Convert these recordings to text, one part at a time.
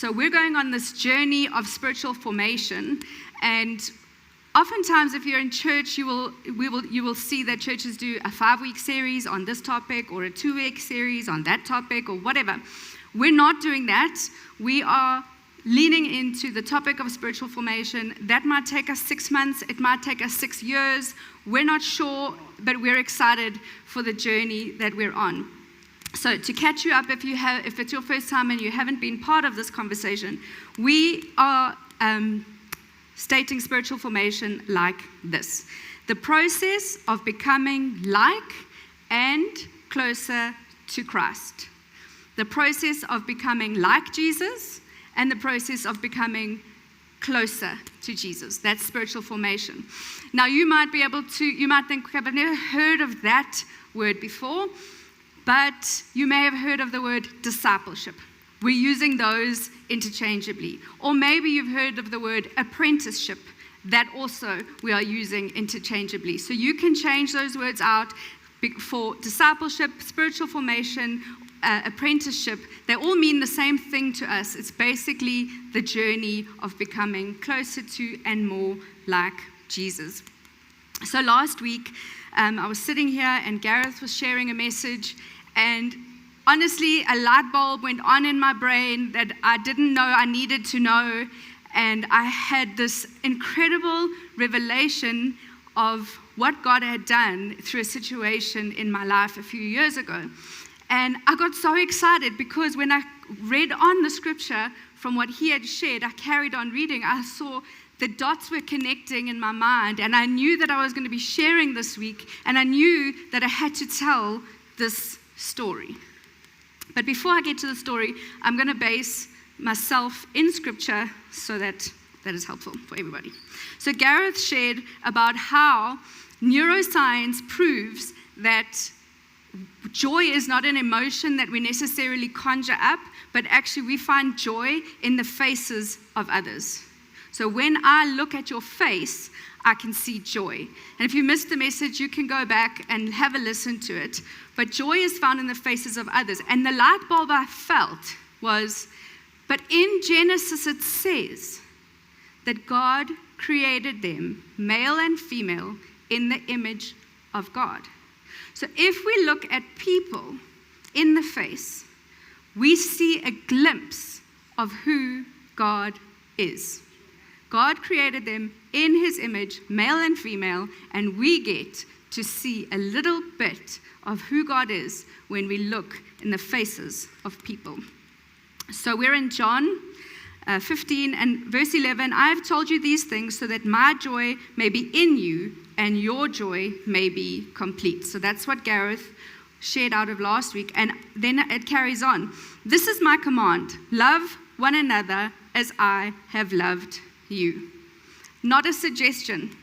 So we're going on this journey of spiritual formation, and oftentimes if you're in church, you will see that churches do a 5-week series on this topic or a 2-week series on that topic or whatever. We're not doing that. We are leaning into the topic of spiritual formation. That might take us 6 months. It might take us 6 years. We're not sure, but we're excited for the journey that we're on. So to catch you up, if it's your first time and you haven't been part of this conversation, we are stating spiritual formation like this: the process of becoming like and closer to Christ. The process of becoming like Jesus and the process of becoming closer to Jesus. That's spiritual formation. Now you might think, okay, I've never heard of that word before, but you may have heard of the word discipleship. We're using those interchangeably. Or maybe you've heard of the word apprenticeship. That also we are using interchangeably. So you can change those words out for discipleship, spiritual formation, apprenticeship. They all mean the same thing to us. It's basically the journey of becoming closer to and more like Jesus. So last week, I was sitting here and Gareth was sharing a message, and honestly, a light bulb went on in my brain that I didn't know I needed to know, and I had this incredible revelation of what God had done through a situation in my life a few years ago. And I got so excited because when I read on the scripture from what he had shared, I carried on reading. I saw the dots were connecting in my mind, and I knew that I was going to be sharing this week, and I knew that I had to tell this story. But before I get to the story, I'm going to base myself in scripture so that is helpful for everybody. So Gareth shared about how neuroscience proves that joy is not an emotion that we necessarily conjure up, but actually we find joy in the faces of others. So when I look at your face, I can see joy. And if you missed the message, you can go back and have a listen to it. But joy is found in the faces of others. And the light bulb I felt was, but in Genesis it says that God created them, male and female, in the image of God. So if we look at people in the face, we see a glimpse of who God is. God created them in his image, male and female, and we get to see a little bit of who God is when we look in the faces of people. So we're in John 15 and verse 11. I have told you these things so that my joy may be in you and your joy may be complete. So that's what Gareth shared out of last week. And then it carries on. This is my command: love one another as I have loved you. Not a suggestion,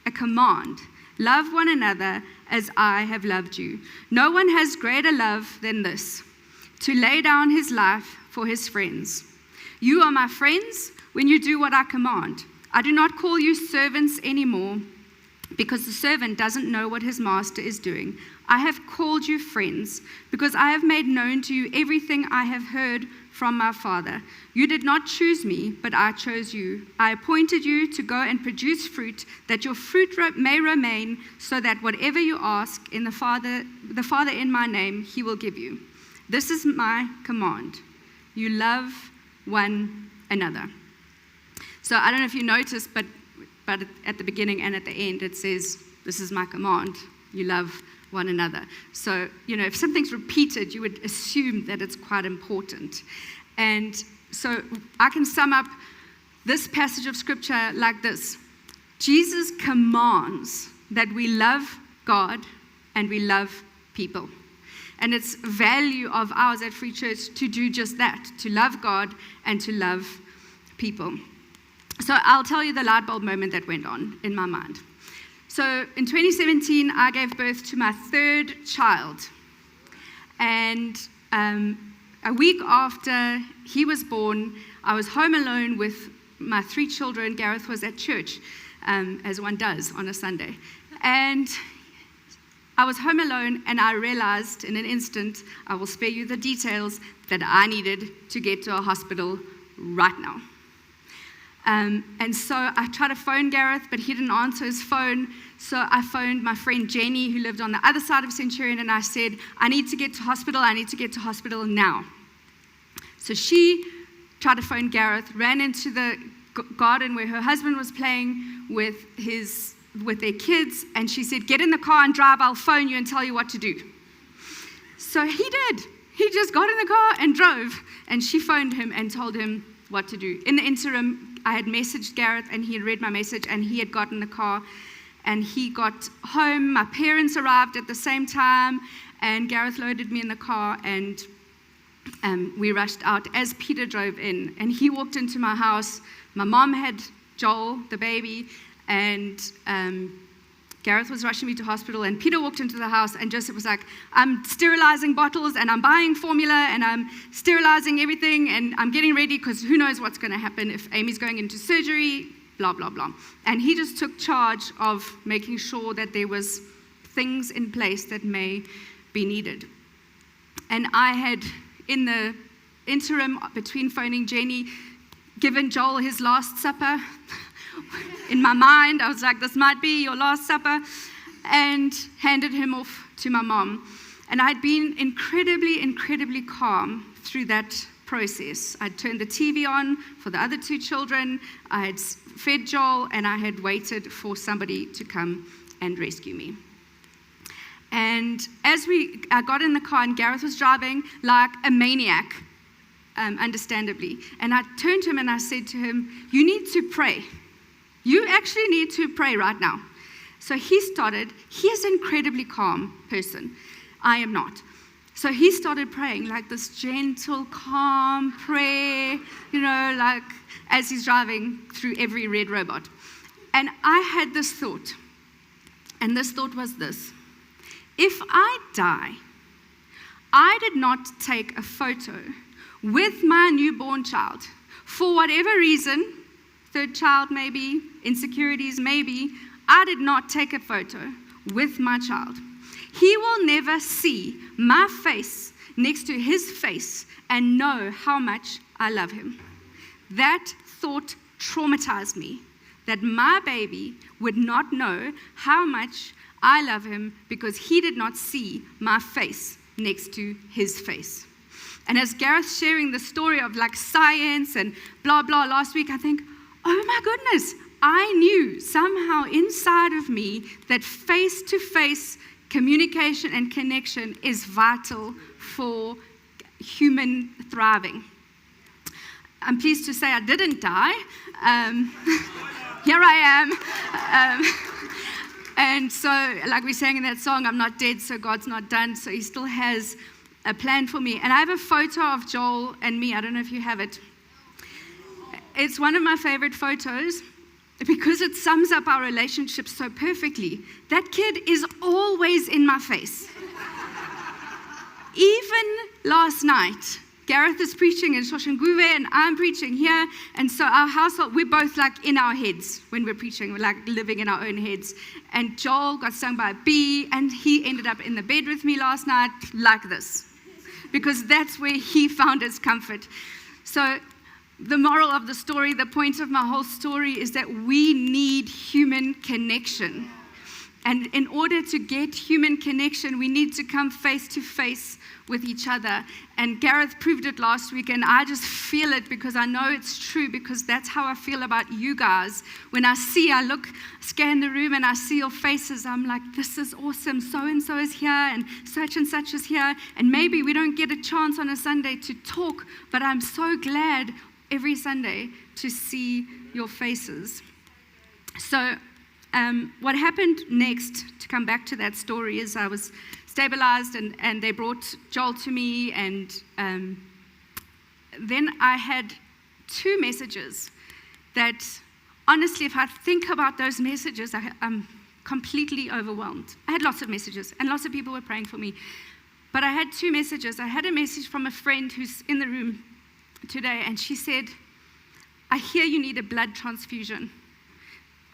a command. Love one another as I have loved you. No one has greater love than this, to lay down his life for his friends. You are my friends when you do what I command. I do not call you servants anymore, because the servant doesn't know what his master is doing. I have called you friends, because I have made known to you everything I have heard from my Father. You did not choose me, but I chose you. I appointed you to go and produce fruit, that your fruit may remain, so that whatever you ask in the Father in my name, he will give you. This is my command: you love one another. So I don't know if you noticed, but at the beginning and at the end, it says, this is my command: you love one another. So, if something's repeated, you would assume that it's quite important. And so I can sum up this passage of scripture like this: Jesus commands that we love God and we love people. And it's value of ours at Free Church to do just that, to love God and to love people. So I'll tell you the light bulb moment that went on in my mind. So in 2017, I gave birth to my third child. And a week after he was born, I was home alone with my 3 children. Gareth was at church, as one does on a Sunday. And I was home alone, and I realized in an instant, I will spare you the details, that I needed to get to a hospital right now. And so I tried to phone Gareth, but he didn't answer his phone. So I phoned my friend Jenny, who lived on the other side of Centurion, and I said, I need to get to hospital. I need to get to hospital now. So she tried to phone Gareth, ran into the garden where her husband was playing with their kids, and she said, get in the car and drive. I'll phone you and tell you what to do. So he did. He just got in the car and drove, and she phoned him and told him what to do. In the interim, I had messaged Gareth, and he had read my message, and he had gotten in the car, and he got home. My parents arrived at the same time, and Gareth loaded me in the car, and we rushed out as Peter drove in. And he walked into my house. My mom had Joel, the baby, and Gareth was rushing me to hospital, and Peter walked into the house, and Joseph was like, I'm sterilizing bottles, and I'm buying formula, and I'm sterilizing everything, and I'm getting ready, because who knows what's going to happen if Amy's going into surgery, blah, blah, blah. And he just took charge of making sure that there was things in place that may be needed. And I had, in the interim between phoning Jenny, given Joel his last supper. In my mind, I was like, this might be your last supper, and handed him off to my mom. And I'd been incredibly, incredibly calm through that process. I'd turned the TV on for the other two children, I had fed Joel, and I had waited for somebody to come and rescue me. And as I got in the car, and Gareth was driving like a maniac, understandably. And I turned to him and I said to him, you need to pray. You actually need to pray right now. So he started. He is an incredibly calm person. I am not. So he started praying like this gentle, calm prayer, like as he's driving through every red robot. And I had this thought. And this thought was this. If I die, I did not take a photo with my newborn child for whatever reason, third child maybe, insecurities maybe, I did not take a photo with my child. He will never see my face next to his face and know how much I love him. That thought traumatized me, that my baby would not know how much I love him because he did not see my face next to his face. And as Gareth's sharing the story of like science and blah, blah last week, I think, oh my goodness, I knew somehow inside of me that face-to-face communication and connection is vital for human thriving. I'm pleased to say I didn't die. Here I am. And so, like we sang in that song, I'm not dead, so God's not done. So he still has a plan for me. And I have a photo of Joel and me. I don't know if you have it. It's one of my favorite photos because it sums up our relationship so perfectly. That kid is always in my face. Even last night, Gareth is preaching in Shoshanguve and I'm preaching here. And so our household, we're both like in our heads when we're preaching. We're like living in our own heads. And Joel got stung by a bee and he ended up in the bed with me last night like this. Because that's where he found his comfort. So the moral of the story, the point of my whole story is that we need human connection. And in order to get human connection, we need to come face to face with each other. And Gareth proved it last week, and I just feel it because I know it's true, because that's how I feel about you guys. When I scan the room and I see your faces, I'm like, this is awesome. So-and-so is here, and such is here. And maybe we don't get a chance on a Sunday to talk, but I'm so glad every Sunday to see your faces. So what happened next, to come back to that story, is I was stabilized and they brought Joel to me, and then I had 2 messages that, honestly, if I think about those messages, I'm completely overwhelmed. I had lots of messages and lots of people were praying for me, but I had 2 messages. I had a message from a friend who's in the room today, and she said, I hear you need a blood transfusion.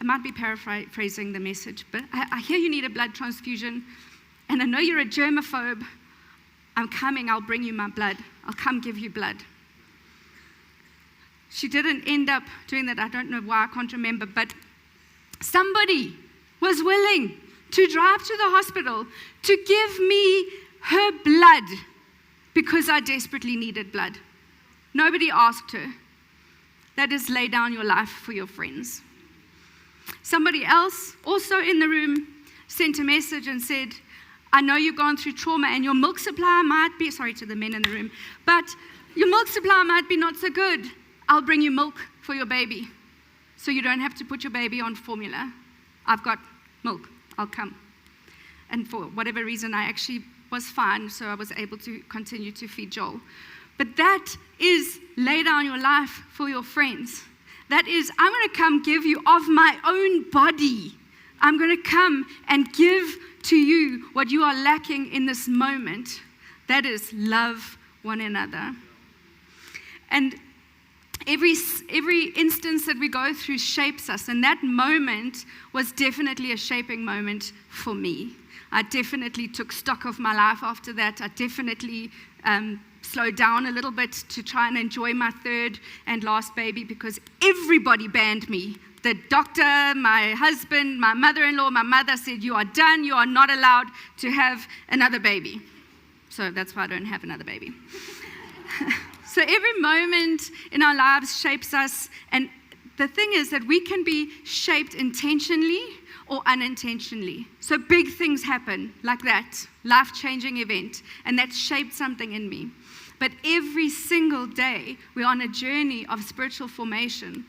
I might be paraphrasing the message, but I hear you need a blood transfusion, and I know you're a germaphobe. I'm coming, I'll bring you my blood. I'll come give you blood. she didn't end up doing that. I don't know why, I can't remember, but somebody was willing to drive to the hospital to give me her blood because I desperately needed blood. Nobody asked her. That is, lay down your life for your friends. Somebody else, also in the room, sent a message and said, I know you've gone through trauma and your milk supply might be, sorry to the men in the room, but your milk supply might be not so good. I'll bring you milk for your baby so you don't have to put your baby on formula. I've got milk. I'll come. And for whatever reason, I actually was fine, so I was able to continue to feed Joel. But that is lay down your life for your friends. That is, I'm going to come give you of my own body. I'm going to come and give to you what you are lacking in this moment. That is, love one another. And every instance that we go through shapes us, and that moment was definitely a shaping moment for me. I definitely took stock of my life after that. I definitely slowed down a little bit to try and enjoy my third and last baby because everybody banned me. The doctor, my husband, my mother-in-law, my mother said, you are done, you are not allowed to have another baby. So that's why I don't have another baby. So every moment in our lives shapes us, and the thing is that we can be shaped intentionally or unintentionally. So big things happen like that, life-changing event, and that shaped something in me. But every single day, we're on a journey of spiritual formation,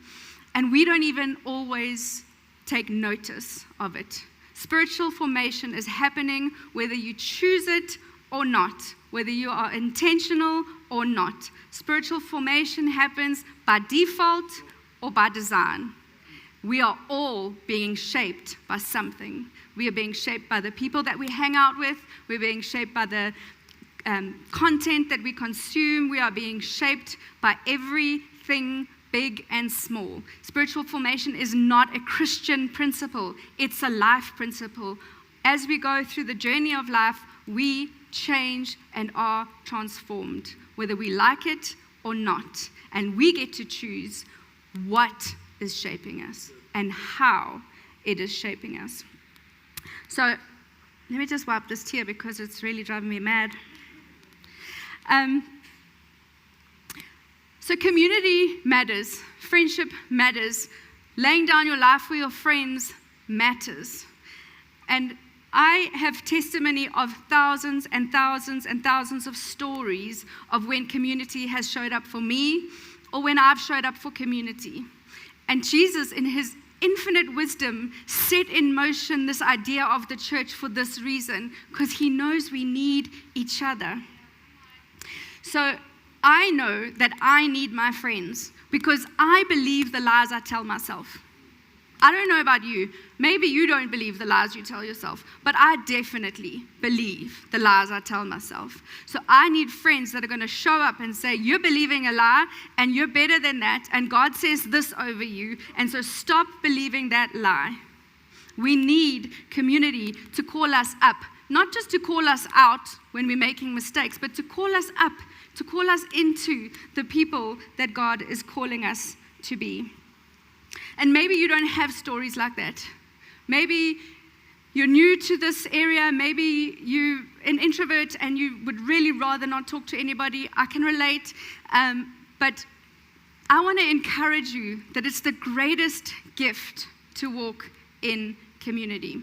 and we don't even always take notice of it. Spiritual formation is happening whether you choose it or not, whether you are intentional or not. Spiritual formation happens by default or by design. We are all being shaped by something. We are being shaped by the people that we hang out with. We're being shaped by the content that we consume. We are being shaped by everything big and small. Spiritual formation is not a Christian principle. It's a life principle. As we go through the journey of life, we change and are transformed, whether we like it or not. And we get to choose what is shaping us and how it is shaping us. So let me just wipe this tear because it's really driving me mad. So community matters, friendship matters, laying down your life for your friends matters. And I have testimony of thousands and thousands and thousands of stories of when community has showed up for me or when I've showed up for community. And Jesus, in his infinite wisdom, set in motion this idea of the church for this reason, because he knows we need each other. So I know that I need my friends because I believe the lies I tell myself. I don't know about you. Maybe you don't believe the lies you tell yourself, but I definitely believe the lies I tell myself. So I need friends that are going to show up and say, you're believing a lie and you're better than that, and God says this over you, and so stop believing that lie. We need community to call us up, not just to call us out when we're making mistakes, but to call us up, to call us into the people that God is calling us to be. And maybe you don't have stories like that. Maybe you're new to this area. Maybe you're an introvert and you would really rather not talk to anybody. I can relate. But I want to encourage you that it's the greatest gift to walk in community.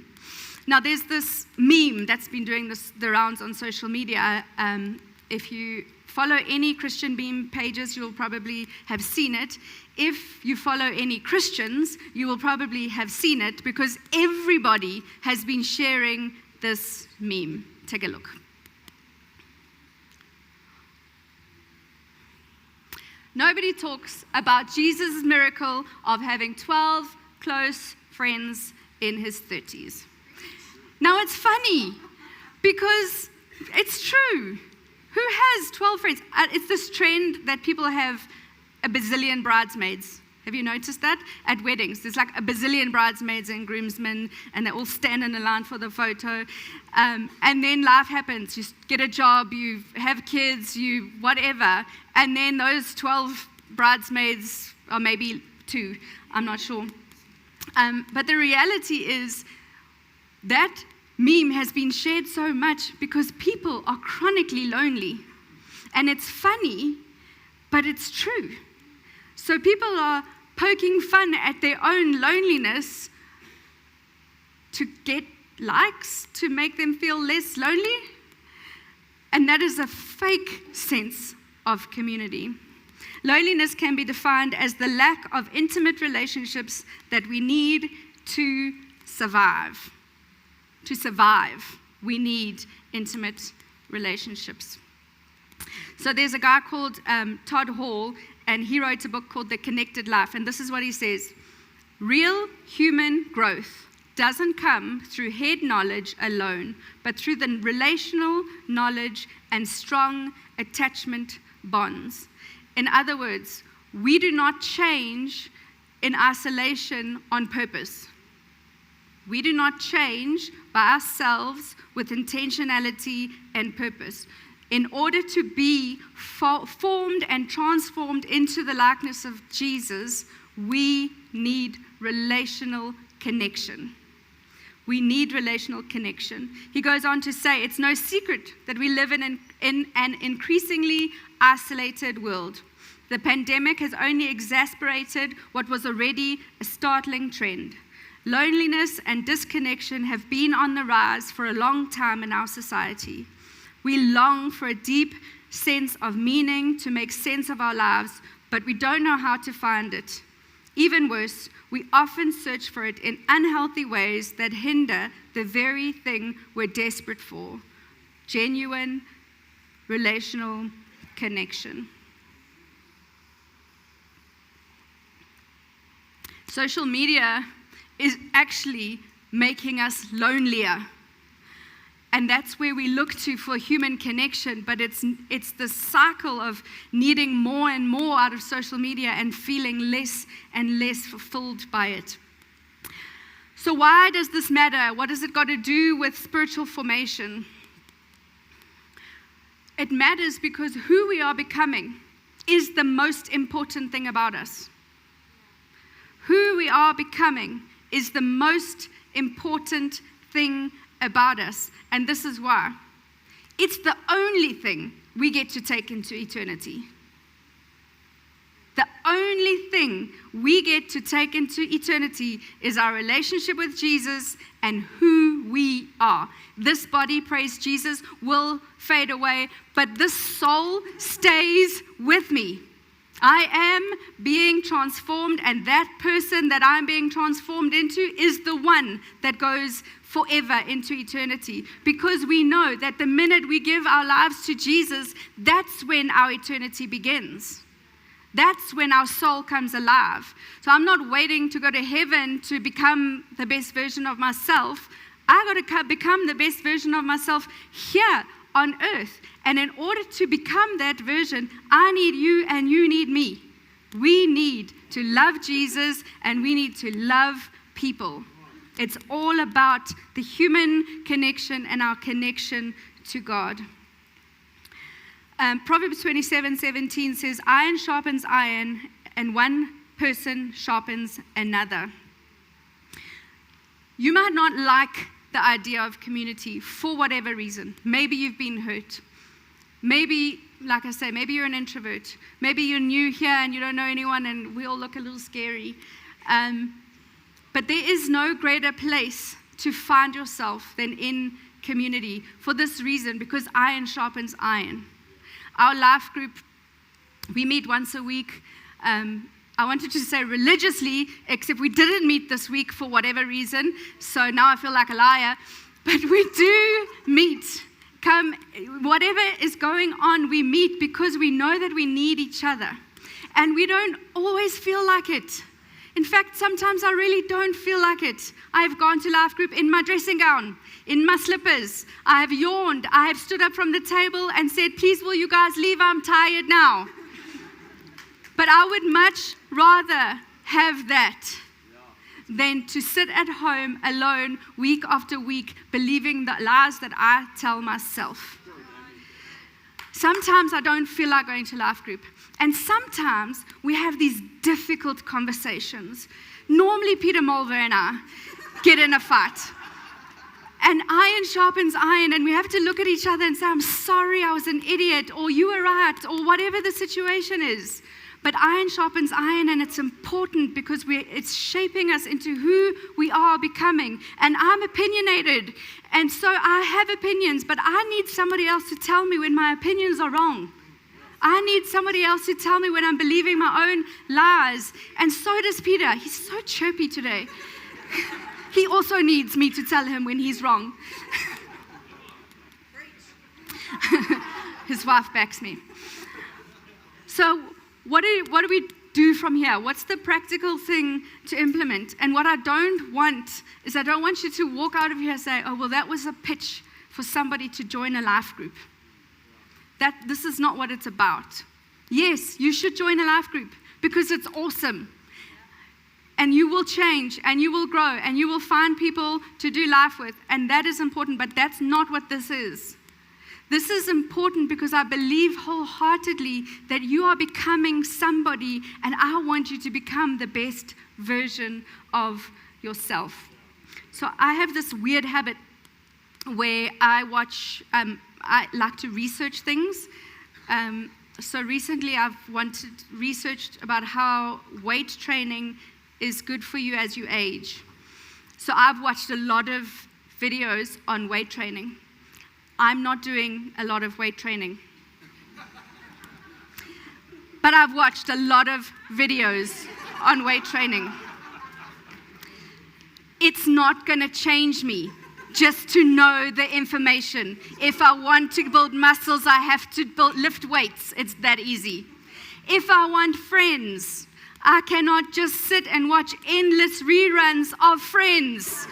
Now, there's this meme that's been doing the rounds on social media. If you follow any Christian meme pages, you'll probably have seen it. If you follow any Christians, you will probably have seen it because everybody has been sharing this meme. Take a look. Nobody talks about Jesus' miracle of having 12 close friends in his 30s. Now, it's funny because it's true. Who has 12 friends? It's this trend that people have a bazillion bridesmaids. Have you noticed that? At weddings, there's like a bazillion bridesmaids and groomsmen, and they all stand in a line for the photo. And then life happens. You get a job, you have kids, you whatever, and then those 12 bridesmaids or maybe 2, I'm not sure. But the reality is that meme has been shared so much because people are chronically lonely. And it's funny, but it's true. So people are poking fun at their own loneliness to get likes, to make them feel less lonely. And that is a fake sense of community. Loneliness can be defined as the lack of intimate relationships that we need to survive. To survive, we need intimate relationships. So there's a guy called Todd Hall, and he wrote a book called The Connected Life. And this is what he says: real human growth doesn't come through head knowledge alone, but through the relational knowledge and strong attachment bonds. In other words, we do not change in isolation on purpose. We do not change by ourselves with intentionality and purpose. In order to be formed and transformed into the likeness of Jesus, we need relational connection. We need relational connection. He goes on to say, it's no secret that we live in an increasingly isolated world. The pandemic has only exacerbated what was already a startling trend. Loneliness and disconnection have been on the rise for a long time in our society. We long for a deep sense of meaning to make sense of our lives, but we don't know how to find it. Even worse, we often search for it in unhealthy ways that hinder the very thing we're desperate for: genuine relational connection. Social media is actually making us lonelier. And that's where we look to for human connection, but it's the cycle of needing more and more out of social media and feeling less and less fulfilled by it. So why does this matter? What has it got to do with spiritual formation? It matters because who we are becoming is the most important thing about us. Who we are becoming is the most important thing about us. And this is why. It's the only thing we get to take into eternity. The only thing we get to take into eternity is our relationship with Jesus and who we are. This body, praise Jesus, will fade away, but this soul stays with me. I am being transformed, and that person that I'm being transformed into is the one that goes forever into eternity. Because we know that the minute we give our lives to Jesus, that's when our eternity begins. That's when our soul comes alive. So I'm not waiting to go to heaven to become the best version of myself. I got to become the best version of myself here on earth. And in order to become that version, I need you and you need me. We need to love Jesus and we need to love people. It's all about the human connection and our connection to God. Proverbs 27:17 says, iron sharpens iron and one person sharpens another. You might not like the idea of community for whatever reason. Maybe you've been hurt. Maybe, like I say, maybe you're an introvert. Maybe you're new here and you don't know anyone and we all look a little scary. But there is no greater place to find yourself than in community for this reason, because iron sharpens iron. Our life group, we meet once a week. I wanted to say religiously, except we didn't meet this week for whatever reason, so now I feel like a liar. But we do meet. Come, whatever is going on, we meet because we know that we need each other. And we don't always feel like it. In fact, sometimes I really don't feel like it. I've gone to life group in my dressing gown, in my slippers. I have yawned. I have stood up from the table and said, please will you guys leave? I'm tired now. But I would much rather have that than to sit at home alone week after week believing the lies that I tell myself. Sometimes I don't feel like going to life group. And sometimes we have these difficult conversations. Normally, Peter Mulver and I get in a fight. And iron sharpens iron, and we have to look at each other and say, I'm sorry, I was an idiot, or you were right, or whatever the situation is. But iron sharpens iron, and it's important because it's shaping us into who we are becoming. And I'm opinionated, and so I have opinions, but I need somebody else to tell me when my opinions are wrong. I need somebody else to tell me when I'm believing my own lies. And so does Peter. He's so chirpy today. He also needs me to tell him when he's wrong. His wife backs me. So what do we do from here? What's the practical thing to implement? And what I don't want is I don't want you to walk out of here and say, oh, well, that was a pitch for somebody to join a life group. This is not what it's about. Yes, you should join a life group because it's awesome. And you will change, and you will grow, and you will find people to do life with. And that is important, but that's not what this is. This is important because I believe wholeheartedly that you are becoming somebody, and I want you to become the best version of yourself. So I have this weird habit where I like to research things. So recently I've researched about how weight training is good for you as you age. So I've watched a lot of videos on weight training. I'm not doing a lot of weight training. But I've watched a lot of videos on weight training. It's not going to change me just to know the information. If I want to build muscles, I have to lift weights. It's that easy. If I want friends, I cannot just sit and watch endless reruns of Friends.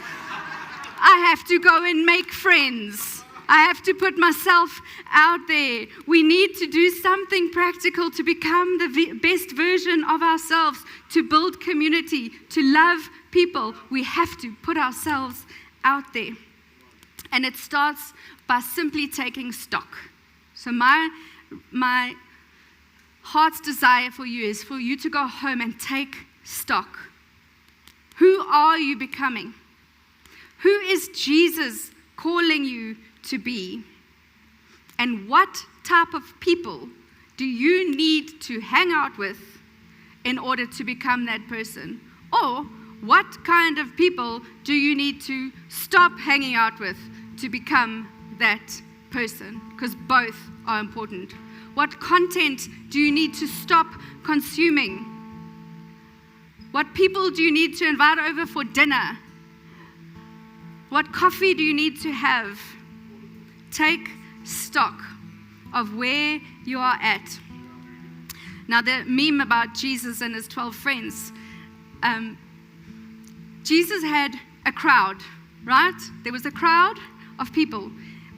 I have to go and make friends. I have to put myself out there. We need to do something practical to become the best version of ourselves, to build community, to love people. We have to put ourselves out there. And it starts by simply taking stock. So my heart's desire for you is for you to go home and take stock. Who are you becoming? Who is Jesus calling you to be? And what type of people do you need to hang out with in order to become that person? Or what kind of people do you need to stop hanging out with to become that person? Because both are important. What content do you need to stop consuming? What people do you need to invite over for dinner? What coffee do you need to have? Take stock of where you are at. Now, the meme about Jesus and his 12 friends, Jesus had a crowd, right? There was a crowd of people.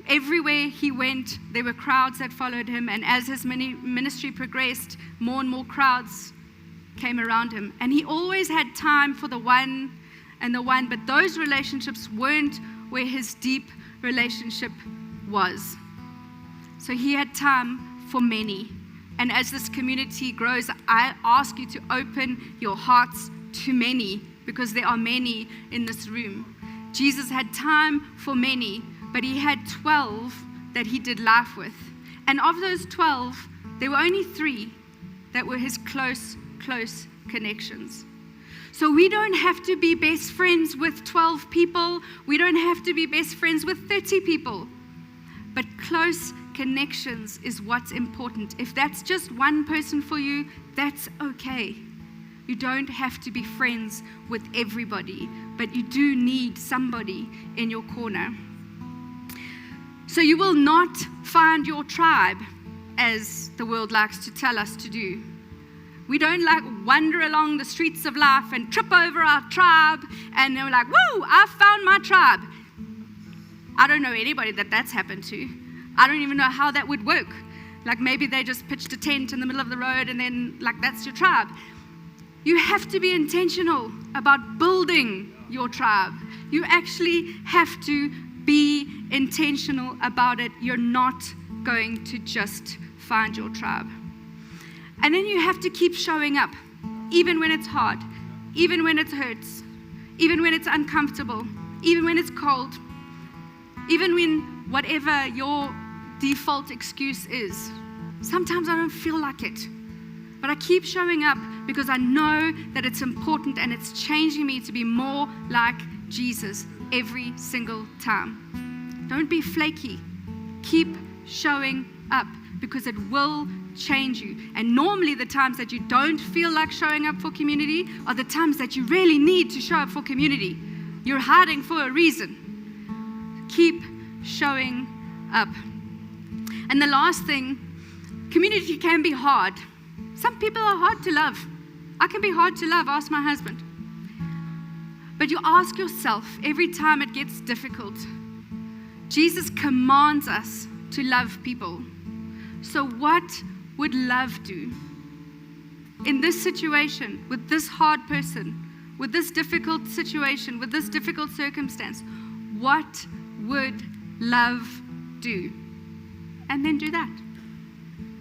Everywhere he went, there were crowds that followed him. And as his ministry progressed, more and more crowds came around him. And he always had time for the one and the one, but those relationships weren't where his deep relationship was. So he had time for many. And as this community grows, I ask you to open your hearts to many, because there are many in this room. Jesus had time for many, but he had 12 that he did life with. And of those 12, there were only 3 that were his close connections. So we don't have to be best friends with 12 people. We don't have to be best friends with 30 people. But close connections is what's important. If that's just one person for you, that's okay. You don't have to be friends with everybody, but you do need somebody in your corner. So you will not find your tribe, as the world likes to tell us to do. We don't wander along the streets of life and trip over our tribe and we're like, woo, I found my tribe. I don't know anybody that's happened to. I don't even know how that would work. Maybe they just pitched a tent in the middle of the road and then that's your tribe. You have to be intentional about building your tribe. You actually have to be intentional about it. You're not going to just find your tribe. And then you have to keep showing up, even when it's hard, even when it hurts, even when it's uncomfortable, even when it's cold, even when whatever your default excuse is. Sometimes I don't feel like it, but I keep showing up because I know that it's important and it's changing me to be more like Jesus every single time. Don't be flaky. Keep showing up because it will change you. And normally the times that you don't feel like showing up for community are the times that you really need to show up for community. You're hiding for a reason. Keep showing up. And the last thing, community can be hard. Some people are hard to love. I can be hard to love, ask my husband. But you ask yourself every time it gets difficult, Jesus commands us to love people. So what would love do? In this situation, with this hard person, with this difficult situation, with this difficult circumstance, what would love do? And then do that.